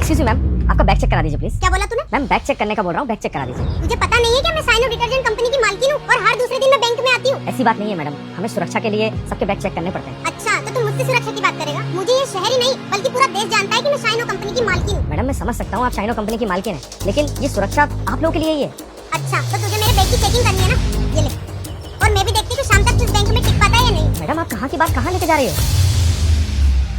Excuse me ma'am, आपका bag check करा दीजिए प्लीज। क्या बोला तूने? मैम बैग चेक करने का बोल रहा हूँ, बैग चेक करा दीजिए। तुझे पता नहीं है क्या मैं साइनो डिटर्जेंट कंपनी की मालकिन हूँ और हर दूसरे दिन मैं बैंक में आती हूँ। ऐसी बात नहीं है मैडम, हमें सुरक्षा के लिए सबके बैग चेक करने पड़ते हैं। अच्छा, तो तू मुझसे सुरक्षा की बात करेगा? मुझे ये शहर ही नहीं बल्कि पूरा देश जानता है कि मैं साइनो कंपनी की मालकिन हूँ। मैडम मैं समझ सकता हूँ आप शाइनो कंपनी की मालकिन है, लेकिन ये सुरक्षा आप लोगों के लिए ही है। अच्छा, तो तुझे मेरे बैग की चेकिंग करनी है ना? ये ले। और मैं भी देखती हूँ शाम तक तू इस बैंक में टिक पाता है या नहीं। मैडम आप कहाँ की बात कहाँ लेके जा रही हो?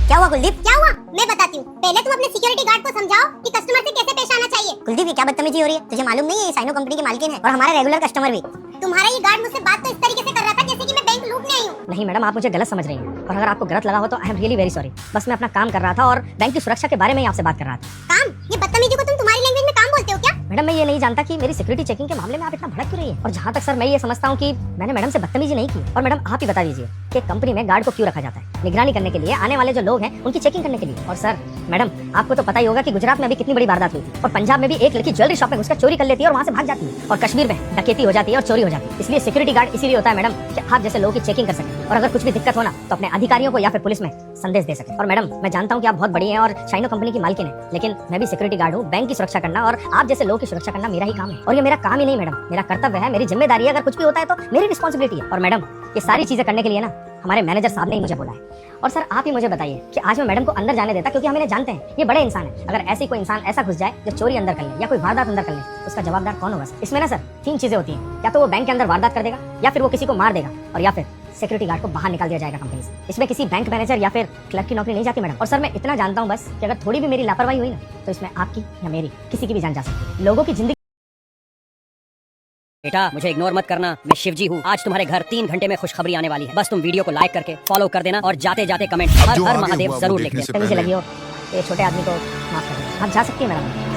क्या हुआ कुलदीप? क्या हुआ? मैं बताती हूँ। पहले तुम अपने सिक्योरिटी गार्ड को समझाओ कि कस्टमर से कैसे पेश आना चाहिए। कुलदीप ये क्या बदतमीजी हो रही है? तुझे मालूम नहीं है ये साइनो कंपनी की मालकिन है और हमारे रेगुलर कस्टमर भी। तुम्हारा ये गार्ड मुझसे बात तो इस तरीके से कर रहा था जैसे कि मैं बैंक लूटने आई हूँ। नहीं मैडम, आप मुझे गलत समझ रही हैं और अगर आपको गलत लगा हो तो I am really very sorry. बस मैं अपना काम कर रहा था और बैंक की सुरक्षा के बारे में ही आपसे बात कर रहा था। काम? ये बदतमीजी को तुम तुम्हारी लैंग्वेज में काम बोलते हो क्या? मैडम मैं ये नहीं जानता कि मेरी सिक्योरिटी चेकिंग के मामले में आप इतना भड़क क्यों रही है। और जहाँ तक सर मैं ये समझता हूँ कि मैंने मैडम से बदतमीजी नहीं की। और मैडम आप ही बता दीजिए कि कंपनी में गार्ड को क्यों रखा जाता है? निगरानी करने के लिए, आने वाले जो लोग हैं उनकी चेकिंग करने के लिए। और सर मैडम आपको तो पता ही होगा कि गुजरात में अभी कितनी बड़ी वारदात हुई थी और पंजाब में भी एक लड़की ज्वेलरी शॉप में घुसकर चोरी कर लेती है और वहाँ से भाग जाती है। और कश्मीर में डकैती हो जाती है और चोरी हो जाती है। इसलिए सिक्योरिटी गार्ड इसीलिए होता है मैडम कि आप जैसे लोगों की चेकिंग कर सके और अगर कुछ भी दिक्कत हो ना तो अपने अधिकारियों को या फिर पुलिस में संदेश दे सके। और मैडम मैं जानता हूँ कि आप बहुत बड़ी हैं और शाइनो कंपनी की मालकिन है, लेकिन मैं भी सिक्योरिटी गार्ड हूँ। बैंक की सुरक्षा करना और आप जैसे लोगों की सुरक्षा करना मेरा ही काम है। और ये मेरा काम ही नहीं मैडम, मेरा कर्तव्य है, मेरी जिम्मेदारी है। अगर कुछ भी होता है तो मेरी रिस्पॉन्सिबिलिटी है। और मैडम ये सारी चीजें करने के लिए ना हमारे मैनेजर साहब ने ही मुझे बोला है। और सर आप ही मुझे बताइए कि आज मैं मैडम को अंदर जाने देता, क्योंकि हम इन्हें जानते हैं ये बड़े इंसान है। अगर ऐसी कोई इंसान ऐसा घुस जाए जो चोरी अंदर कर ले या कोई वारदात अंदर कर ले तो उसका जवाबदार कौन होगा सर? इसमें ना सर 3 चीजें होती हैं, या तो वो बैंक के अंदर वारदात कर देगा, या फिर वो किसी को मार देगा, और या फिर सिक्योरिटी गार्ड को बाहर निकाल दिया जाएगा कंपनी से। इसमें किसी बैंक मैनेजर या फिर क्लर्क की नौकरी नहीं जाती मैडम। और सर मैं इतना जानता हूँ बस कि अगर थोड़ी भी मेरी लापरवाही हुई ना तो इसमें आपकी या मेरी किसी की भी जान जा सकती है। लोगों की जिंदगी। बेटा मुझे इग्नोर मत करना, मैं शिवजी हूँ। आज तुम्हारे घर 3 घंटे में खुशखबरी आने वाली है। बस तुम वीडियो को लाइक करके फॉलो कर देना और जाते जाते कमेंट हर हर महादेव जरूर लिख देना। मुझे लगी हो ये छोटे आदमी को माफ कर दें, आप जा सकती है मैडम।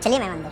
चलिए मैं अंदर।